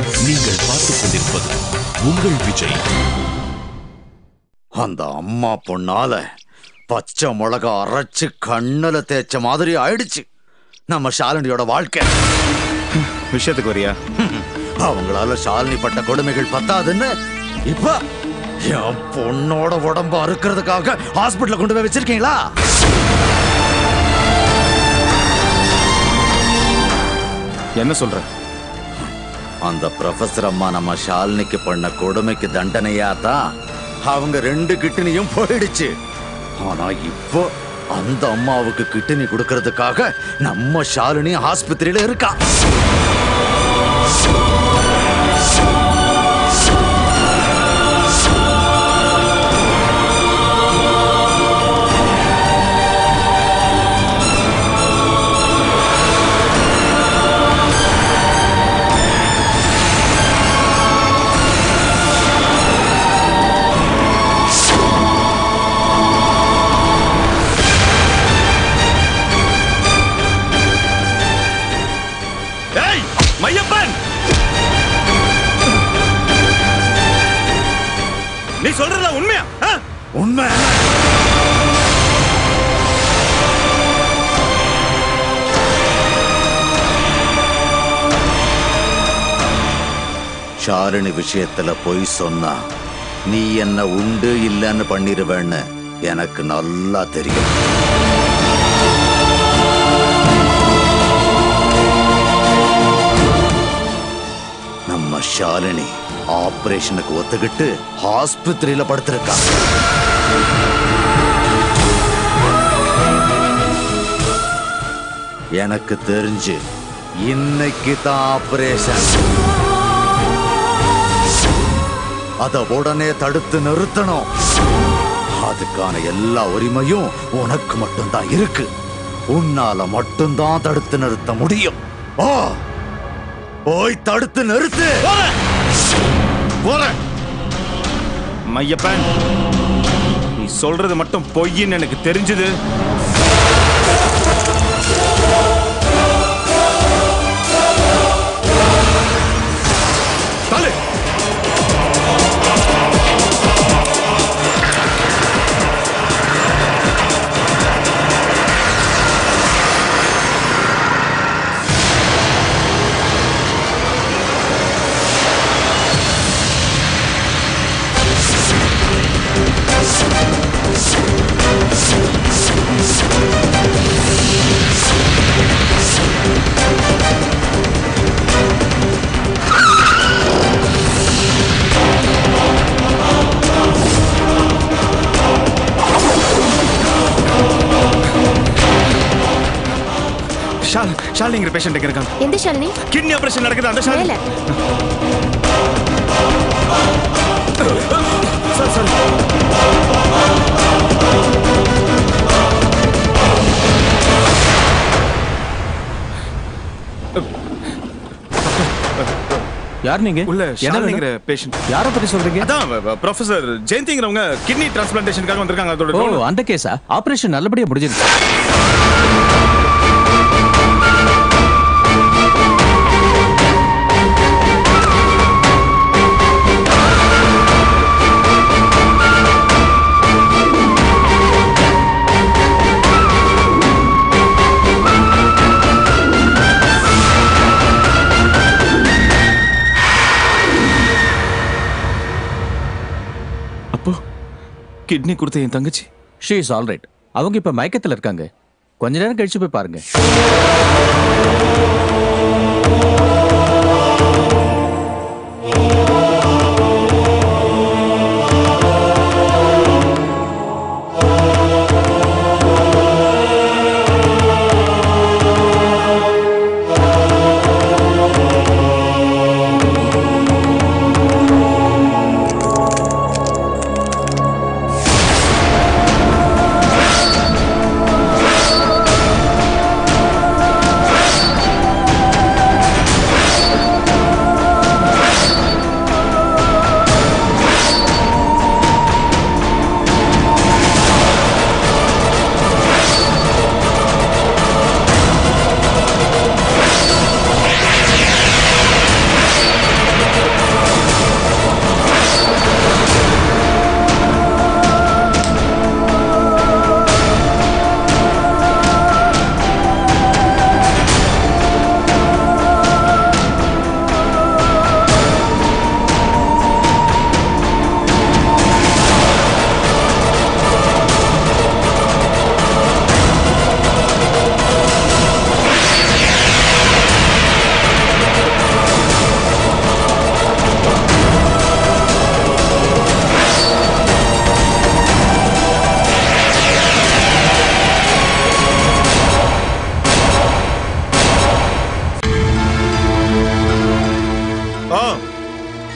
நீங்கள் பார்த்துக் கொண்டிருப்பது உங்கள் விஜய். அந்த அம்மா பொண்ணால பச்சை மிளகா அரைச்சு கண்ணுல தேய்ச்ச மாதிரி ஆயிடுச்சு நம்ம ஷாலினியோட வாழ்க்கை. விஷயத்துக்கு வரியா? அவங்களால ஷாலினி பட்ட கொடுமைகள் பத்தாதுன்னு இப்ப என் பொண்ணோட உடம்ப அறுக்கிறதுக்காக ஹாஸ்பிட்டல கொண்டு போய் வச்சிருக்கீங்களா? என்ன சொல்ற? அந்த ப்ரொஃபசர் அம்மா நம்ம ஷாலினிக்கு பண்ண கொடுமைக்கு தண்டனையா தான் அவங்க 2 கிட்னியும் போயிடுச்சு. ஆனா இப்போ அந்த அம்மாவுக்கு கிட்னி கொடுக்கறதுக்காக நம்ம ஷாலினி ஆஸ்பத்திரியில இருக்கா. நீ சொல்றதா உண்மையா? உண்மை. ஷாலினி விஷயத்துல பொய் சொன்னா நீ என்ன உண்டு இல்லன்னு பண்ணிருவேன்னு எனக்கு நல்லா தெரியும். நம்ம ஷாலினி ஆபரேஷனுக்கு ஒத்துக்கிட்டு ஆஸ்பத்திரியில படுத்திருக்கா. எனக்கு தெரிஞ்சு இன்னைக்கு தான் ஆபரேஷன். அத உடனே தடுத்து நிறுத்தணும். அதுக்கான எல்லா உரிமையும் உனக்கு மட்டும்தான் இருக்கு. உன்னால மட்டும்தான் தடுத்து நிறுத்த முடியும். போய் தடுத்து நிறுத்து. மையப்பன், நீ சொல்றது மட்டும் பொய்ன்னு எனக்கு தெரிஞ்சது. தலை ஷாலினிங்கிற பேஷண்ட் எங்க இருக்காங்க? எந்த ஷாலினி? கிட்னி ஆபரேஷன் நடக்குது அந்த ஷாலினி. சார் யார் நீங்க? உள்ள ஷாலினிங்கிற பேஷண்ட். யாரை பத்தி சொல்றீங்க? அதான் ப்ரொஃபசர் ஜெயந்திங்கிறவங்க கிட்னி டிரான்ஸ்பிளான்டேஷனுக்காக வந்திருக்காங்க. அதோட ஓ, அந்த கேஸா? ஆபரேஷன் நல்லபடியா முடிஞ்சிருச்சு. கிட்னி கொடுத்த என் தங்கச்சி ஷீ இஸ் ஆல் ரைட். அவங்க இப்ப மயக்கத்துல இருக்காங்க. கொஞ்ச நேரம் கழிச்சு போய் பாருங்க.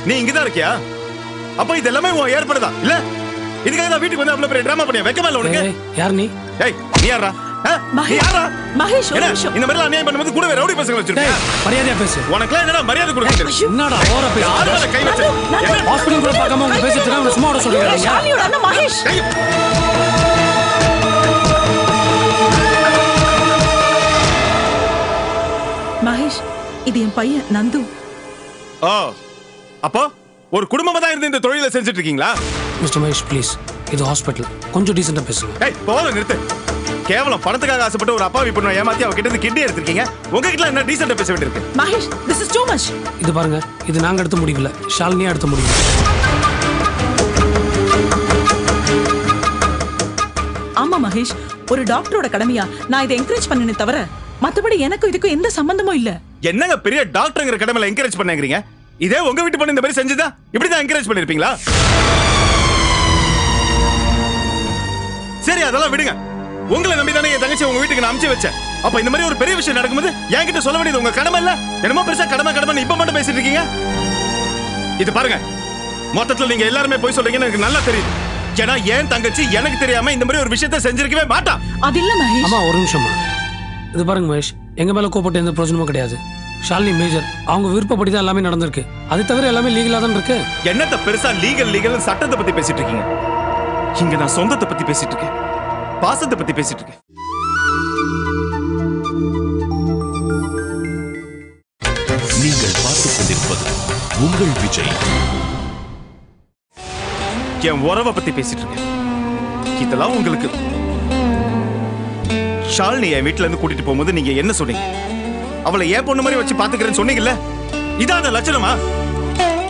நீ இங்கதான் இருக்கியா? அப்ப இது எல்லாமே உன் ஏற்படுதா இல்ல? இதுக்காக தான் வீட்டுக்கு வந்து அவ்வளவு பெரிய டிராமா பண்ணியா? வெக்கமா இல்ல உனக்கு? யார் நீ? ஏய் நீ யாரா? நீ யாரா? மகேஷ் ஒரு என்ன நிமிஷம். இந்த மாதிரி அநியாயம் பண்ணும்போது கூட ரவுடி பசங்க வச்சிருக்கியா? மரியாதையா பேசு. உனக்குலாம் என்னடா மரியாதை கொடுக்குறது? என்னடா ஓவரா பேசு? யாரு மேல கை வச்ச? ஹாஸ்பிடல் கூட பார்க்காம உங்க பேசிட்டு இருக்க சும்மா விட சொல்றீங்க. ஷாலினியோட அண்ணன் மகேஷ். மகேஷ் இது என் பையன் நந்து. ஓ அப்போ ஒரு குடும்பமா தான் இருந்து இந்த தொழிலை செஞ்சுட்டு இருக்கீங்களா? மிஸ்டர் மகேஷ் ப்ளீஸ், இது ஹாஸ்பிடல், கொஞ்சம் டீசெண்டா பேசுங்க. ஏய் போதும் நிறுத்து. கேவலம் பணத்துக்காக ஆசைப்பட்டு ஒரு அப்பாவி பொண்ணை ஏமாத்தி அவ கிட்ட இருந்து கிட்னி எடுத்திருக்கீங்க. உங்ககிட்ட என்ன டீசெண்டா பேச வேண்டியிருக்கு? Mahesh this is too much. இது பாருங்க, இது நாங்க எடுத்த முடிவு இல்ல, ஷாலினியா எடுத்த முடிவு. ஆமா மகேஷ், ஒரு டாக்டரோட கடமையா நான் இதை என்கரேஜ் பண்ணனே தவிர மத்தபடி எனக்கும் இதுக்கும் எந்த சம்பந்தமும் இல்ல. என்னங்க பெரிய டாக்டர்ங்கிற கடமையில என்கரேஜ் பண்ணேங்கறீங்க? இதே உங்க வீட்டு பொண்ணு இந்த மாதிரி செஞ்சதா இப்படி தான் என்கரேஜ் பண்ணிருப்பீங்களா? சரி அதெல்லாம் விடுங்க. உங்களை நம்பி தானே என் தங்கச்சி உங்க வீட்டுக்கு நான் அனுப்பிச்சு வச்சேன். அப்ப இந்த மாதிரி ஒரு பெரிய விஷயம் நடக்கும்போது என்கிட்ட சொல்ல வேண்டியது உங்க கடமை இல்ல? என்னமோ பெருசா கடமை இப்ப மட்டும் பேசிட்டு இருக்கீங்க. இது பாருங்க, மொத்தத்துல நீங்க எல்லாருமே போய் சொல்றீங்கன்னு எனக்கு நல்லா தெரியுது. ஏன்னா ஏன் தங்கச்சி எனக்கு தெரியாம இந்த மாதிரி ஒரு விஷயத்தை செஞ்சிருக்கவே மாட்டா. அது இல்ல மகேஷ். ஆமா ஒரு நிமிஷமா. இது பாருங்க மகேஷ், எங்க மேல கோபப்பட்டு எந்த பிரயோஜனமும் கிடையாது. ஷாலினி மேஜர், அவங்க விருப்பப்படி தான் எல்லாமே நடந்திருக்கு. அது தவிர எல்லாமே லீகலா தான் இருக்கு. என்னத்த பெருசா லீகல் சட்டத்தை பத்தி பேசிட்டு இருக்கீங்க? இங்க நான் சொந்தத்தை பத்தி பேசிட்டு இருக்கேன், பாசத்தை பத்தி பேசிட்டு இருக்கேன். நீங்கள் பார்த்துக் கொண்டிருப்பது உங்கள் விஜய். என் உறவை பத்தி பேசிட்டு இருக்கேன். இதெல்லாம் உங்களுக்கு ஷாலினி என் வீட்டுல இருந்து கூட்டிட்டு போகும்போது நீங்க என்ன சொன்னீங்க? அவளை ஏன் பொண்ணு மாதிரி வச்சு பாத்துக்கிறேன்னு சொன்னீங்கல்ல? இதான் அந்த லட்சணமா?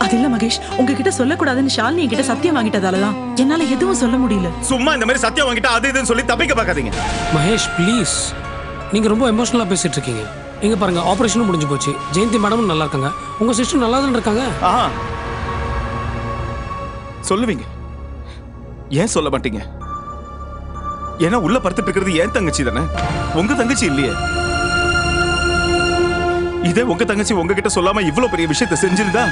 அது இல்ல மகேஷ், உங்ககிட்ட சொல்லக்கூடாதுன்னு ஷாலினி என்கிட்ட சத்தியம் வாங்கிட்டதாலதான் என்னால எதுவும் சொல்ல முடியல. சும்மா இந்த மாதிரி சத்தியம் வாங்கிட்டா அது இதுன்னு சொல்லி தப்பிக்க பார்க்காதீங்க. மகேஷ் ப்ளீஸ், நீங்க ரொம்ப எமோஷனலா பேசிட்டு இருக்கீங்க. இங்க பாருங்க, ஆபரேஷனும் முடிஞ்சு போச்சு, ஜெயந்தி மேடமும் நல்லா இருக்காங்க, உங்க சிஸ்டர் நல்லா தான் இருக்காங்க. ஆஹா சொல்லுவீங்க, ஏன் சொல்ல மாட்டீங்க? ஏன்னா உள்ள படுத்துட்டு இருக்கிறது ஏன் தங்கச்சி தானே, உங்க தங்கச்சி இல்லையே. இதே உங்க தங்கச்சி உங்ககிட்ட சொல்லாம இவ்வளவு பெரிய விஷயத்தை செஞ்சிருந்தா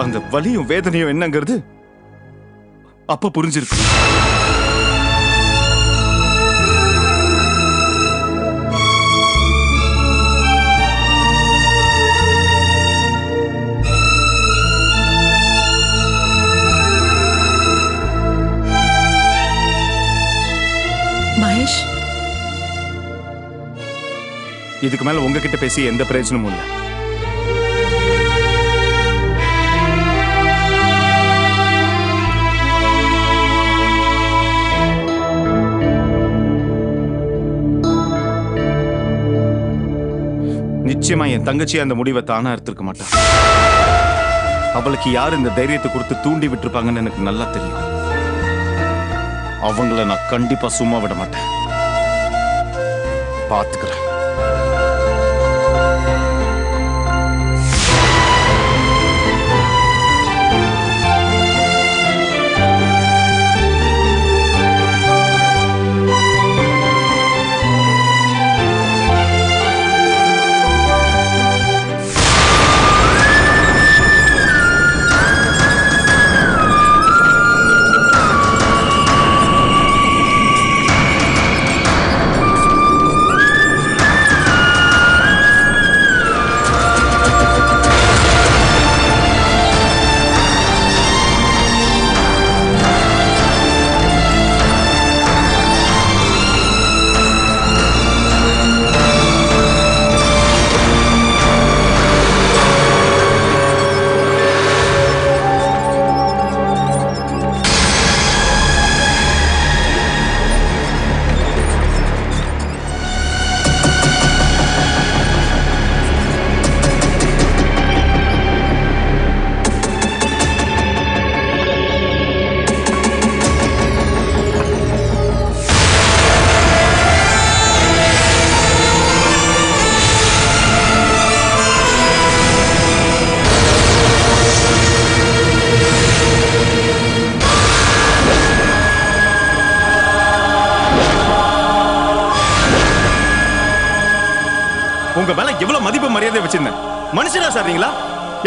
அந்த வலியும் வேதனையும் என்னங்கிறது அப்ப புரிஞ்சிருக்கு. மகேஷ், இதுக்கு மேல உங்ககிட்ட பேசி எந்த பிரயோஜனமும் இல்லை. நிச்சயமா என் தங்கச்சி அந்த முடிவை தானா எடுத்திருக்க மாட்டான். அவளுக்கு யார் இந்த தைரியத்தை கொடுத்து தூண்டி விட்டுருப்பாங்கன்னு எனக்கு நல்லா தெரியும். அவங்கள நான் கண்டிப்பா சும்மா விட மாட்டேன், பாத்துக்கிறேன். உங்க மேல எவ்வளவு மதிப்பு மரியாதை வச்சிருந்தேன். மனுஷனா சார் நீங்களா?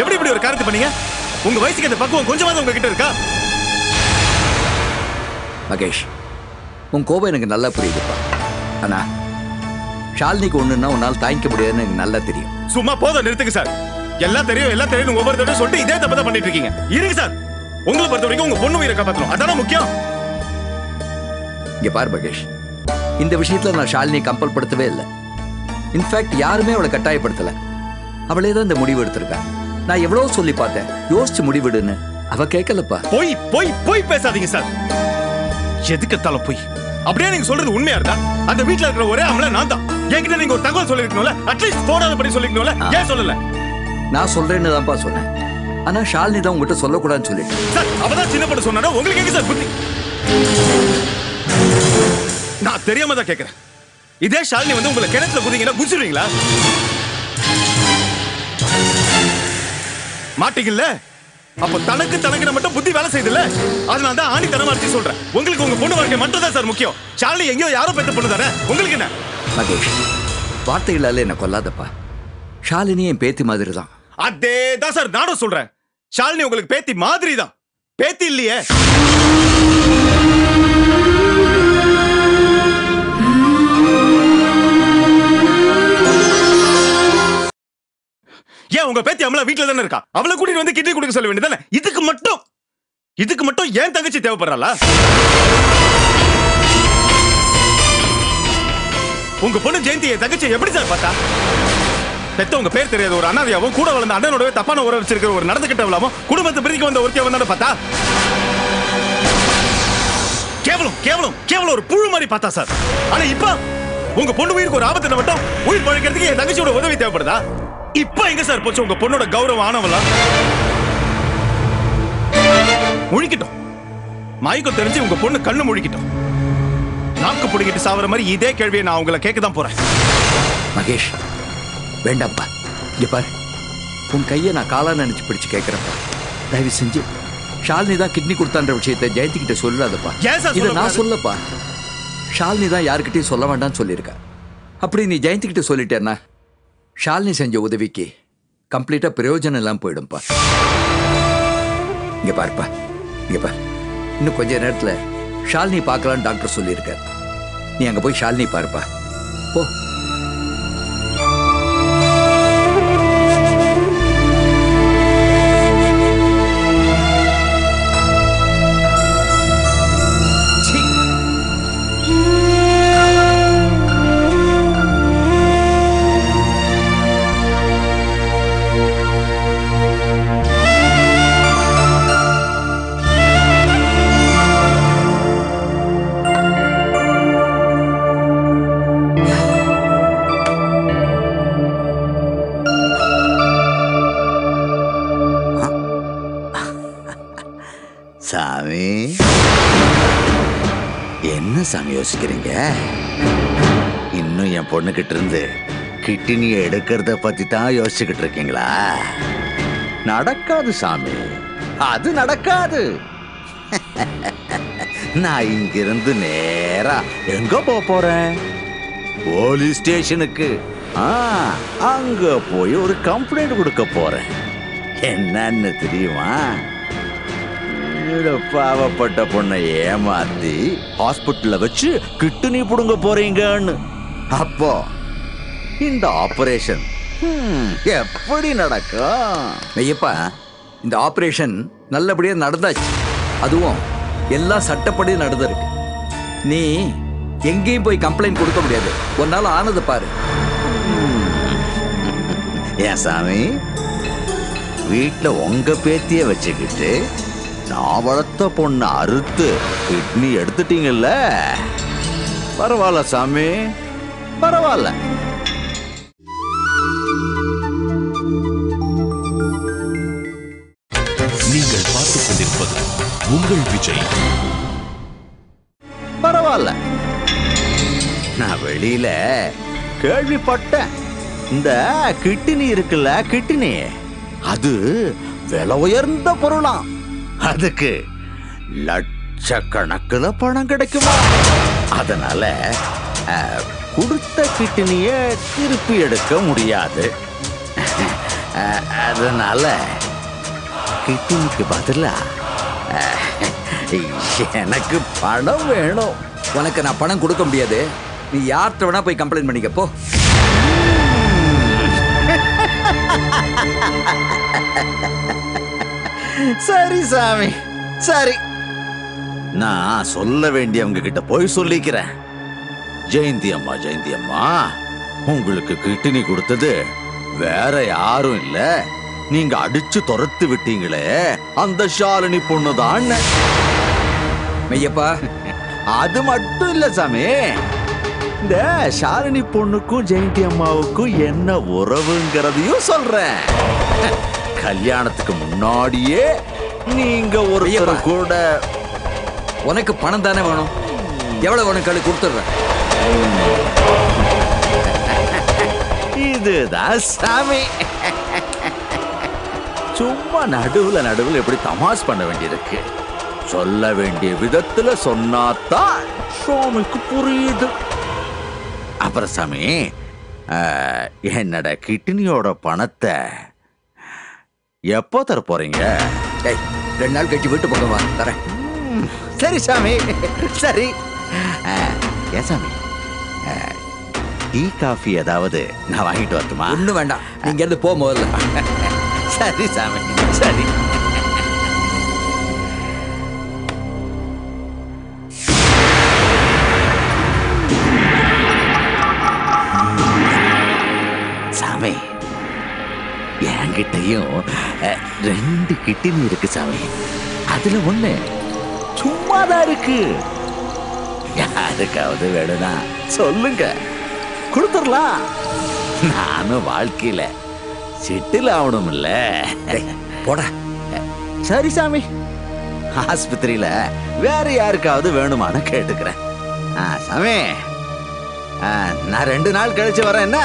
எப்படி இப்படி ஒரு காரியத்தை பண்ணீங்க? உங்க வயசுக்கு அந்த பக்குவம் கொஞ்சமாவது உங்ககிட்ட இருக்கா? மகேஷ், உன் கோபம் எனக்கு நல்லா புரியுதுப்பா. ஆனா ஷாலினிக்கு ஒண்ணுன்னா உன்னால் தாங்கிக்க முடியாதுன்னு எனக்கு நல்லா தெரியும். சும்மா போதும், நிறுத்துங்க சார். எல்லாம் தெரியும் ஒவ்வொரு தடவை சொல்லிட்டு இதே தப்பு தான் பண்ணிட்டு இருக்கீங்க. இருங்க சார், உங்களை பொறுத்த வரைக்கும் உங்க பொண்ணு உயிரை காப்பாற்றணும், அதான முக்கியம். இங்க பாரு மகேஷ், இந்த விஷயத்துல நான் ஷாலினியை கம்பல் படுத்தவே இல்லை. இன்ஃபேக்ட் யாருமே அவளை கட்டாயப்படுத்தல. அவளே தான் இந்த முடிவு எடுத்திருக்கா. நான் எவ்வளவு சொல்லி பார்த்தேன், யோசிச்சு முடிவிடுன்னு. அவ கேட்கலப்பா. போய் போய் போய் பேசாதீங்க சார். எதுக்கத்தாலும் போய். அப்படியே நீங்க சொல்றது உண்மையா இருந்தா அந்த வீட்டுல இருக்கிற ஒரே அமல நான் தான். என்கிட்ட நீங்க ஒரு தகவல் சொல்லிருக்கணும்ல, அட்லீஸ்ட் போடாத படி சொல்லிருக்கணும்ல. ஏன் சொல்லல? நான் சொல்றேன்னு தான்ப்பா சொன்னேன். ஆனா ஷாலினி தான் உங்ககிட்ட சொல்லக்கூடாதுன்னு சொல்லிட்டேன். சார், அவதான் சின்ன பொண்ணு சொன்னா உங்களுக்கு எங்க சார் புத்தி? நான் தெரியாம தான் கேட்கிறேன். இதே ஷாலினி வந்து உங்களை கிணத்துல குதிங்கன்னா குதிச்சிடுவீங்களா? மாட்டீங்கல்ல? அப்ப தனக்கு மட்டும் புத்தி வேலை செய்யுதுல்ல. அதனால தான் ஆணித்தனமா அடிச்சு சொல்றேன். உங்களுக்கு உங்க பொண்ணு வாழ்க்கை மட்டும் தான் சார் முக்கியம். ஷாலினி எங்கேயோ யாரோ பெத்த பொண்ணு தானே. உங்களுக்கு என்ன? மகேஷ், வார்த்தைகளால என்ன கொல்லாதப்பா. ஷாலினி என் பேத்தி மாதிரி தான். அதே தான் சார் நானும் சொல்றேன். ஷாலினி உங்களுக்கு பேத்தி மாதிரி தான். பேத்தி இல்லையே. ஏன் உங்க பேத்தி அமலா வீட்டுல தானே இருக்கா? அவளை கூட்டிட்டு வந்து கிட்னி கொடுக்க சொல்ல வேண்டியதானே? இதுக்கு மட்டும் ஏன் தங்கச்சி தேவைப்படுறாளா? உங்க பொண்ணு ஜெயந்தி தங்கச்சி எப்படி சார் பார்த்தா? பெத்தவங்க பேர் தெரியாத ஒரு அனாதையாவும் கூட வளர்ந்த அண்ணனோடவே தப்பான உறவு வச்சிருக்கிற ஒரு நடந்துகிட்டவளாவும் குடும்பத்தை பிரிக்க வந்த ஒருத்தியவன் தானே பார்த்தா? கேவலம் ஒரு புழு மாதிரி பார்த்தா சார். ஆனா இப்ப உங்க பொண்ணு உயிருக்கு ஒரு ஆபத்து மட்டும் உயிர் பழைக்கிறதுக்கு என் தங்கச்சியோட உதவி தேவைப்படுதா? இப்ப எங்க சார் போச்சு உங்க பொண்ணோட கௌரவம் ஆனவளா? முழிக்கிட்டோம். மயக்கம் தெரிஞ்சு உங்க பொண்ணு கண்ணு முழிக்கிட்டோம். நாக்கு பிடிக்கிட்டு சாவற மாதிரி இதே கேள்வியை நான் உங்களை கேட்கதான் போறேன். மகேஷ், வேண்டாம்ப்பா. இங்க பாரு, உன் கையை நான் காலா நினைச்சு பிடிச்சு கேட்கிறப்பா. தயவு செஞ்சு ஷாலினி தான் கிட்னி கொடுத்தான்ற விஷயத்தை ஜெயந்தி கிட்ட சொல்லாதப்பா. இதை நான் சொல்லப்பா. ஷாலினி தான் யாருக்கிட்டையும் சொல்ல வேண்டாம்னு சொல்லியிருக்கா. அப்படி நீ ஜெயந்தி கிட்ட சொல்லிட்டேன்னா ஷாலினி செஞ்ச உதவிக்கு கம்ப்ளீட்டா பிரயோஜனம் எல்லாம் போயிடும்பா. இங்க பாருப்பா, இங்க பாரு, இன்னும் கொஞ்ச நேரத்துல ஷாலினி பார்க்கலான்னு டாக்டர் சொல்லியிருக்கார். நீ அங்க போய் ஷாலினி பாருப்பா. போ. சாமி, என்ன சாமி யோசிக்கிறீங்க? இன்னும் என் பொண்ணுகிட்ட இருந்து கிட்னியை எடுக்கிறத பத்தி தான் யோசிச்சுக்கிட்டு இருக்கீங்களா? நடக்காது சாமி, அது நடக்காது. நான் இங்கிருந்து நேரா எங்க போறேன்? போலீஸ் ஸ்டேஷனுக்கு. அங்க போய் ஒரு கம்ப்ளைண்ட் கொடுக்க போறேன். என்னன்னு தெரியுமா? பாவப்பட்ட பொண்ணை ஏமாத்தி ஹாஸ்பிட்டல்ல வச்சு கிட்னி புடுங்க போறீங்கன்னு. அப்போ இந்த ஆபரேஷன் எப்படி நடக்கும்? ஐயப்பா, இந்த ஆபரேஷன் நல்லபடியா நடந்தாச்சு. அதுவும் எல்லாம் சட்டப்படி நடந்திருக்கு. நீ எங்கேயும் போய் கம்ப்ளைண்ட் கொடுக்க முடியாது. ஒரு நாள் ஆனது பாரு. ஏன் சாமி, வீட்டுல உங்க பேத்திய வச்சுக்கிட்டு நான் வளர்த்த பொண்ணை அறுத்து கிட்னி எடுத்துட்டீங்கல்ல? பரவாயில்ல சாமி, பரவாயில்ல. நீங்கள் பார்த்துக் கொண்டிருப்பது உங்கள் விஜய். பரவாயில்ல. நான் வெளியில கேள்விப்பட்டேன், இந்த கிட்னி இருக்குல்ல, கிட்னி அது விலை உயர்ந்த பொருளாம். அதுக்கு லட்சக்கணக்கில் பணம் கிடைக்குமா? அதனால கொடுத்த கிட்னிய திருப்பி எடுக்க முடியாது. அதனால கிட்னிக்கு பதிலா எனக்கு பணம் வேணும். உனக்கு நான் பணம் கொடுக்க முடியாது. நீ யார்கிட்ட வேணா போய் கம்ப்ளைண்ட் பண்ணிக்க போ. சரி சாமி, சரி. நான் சொல்ல வேண்டியவங்க கிட்ட போய் சொல்லிக்கிறேன். ஜெயந்தி அம்மா, உங்களுக்கு கிட்னி கொடுத்தது வேற யாரும் இல்ல, நீங்க அடிச்சு துரத்து விட்டீங்களே அந்த ஷாலினி பொண்ணுதான். மெய்யப்பா, அது மட்டும் இல்ல சாமி, இந்த ஷாலினி பொண்ணுக்கும் ஜெயந்தி அம்மாவுக்கும் என்ன உறவுங்கிறதையும் சொல்றேன். கல்யாணத்துக்கு முன்னாடியே நீங்க ஒரு கூட. உனக்கு பணம் தானே வேணும், எவ்வளவு வேணும் கழு கொடுத்துடுறேன். இதுதான் சாமி. சும்மா நடுவுல எப்படி தமாஷ் பண்ண வேண்டியிருக்கு. சொல்ல வேண்டிய விதத்துல சொன்னாதான் சாமிக்கு புரியுது. அப்புறம் சாமி, என்னோட கிட்னியோட பணத்தை எப்போ தர போறீங்க? 2 நாள் கழிச்சு வீட்டு பக்கம் வா, தரேன். சரி சாமி, சரி. ஏன் சாமி, டீ காஃபி ஏதாவது நான் வாங்கிட்டு வரட்டுமா? ஒண்ணும் வேண்டாம், நீங்க இருந்து போ முதல்ல. சரி சாமி, சரி. சாமி, என்கிட்டயும் 2 கிட்னி இருக்கு சாமி. அதுல ஒண்ணு சும்மாதான் இருக்கு. யாருக்காவது வேணும்னா சொல்லுங்க, கொடுத்துடலாம். நானும் வாழ்க்கையில செட்டில் ஆகணும் இல்ல. போடா. சரி சாமி, ஆஸ்பத்திரியில வேற யாருக்காவது வேணுமான்னு கேட்டுக்கிறேன். சாமி, நான் 2 நாள் கழிச்சு வரேன். என்ன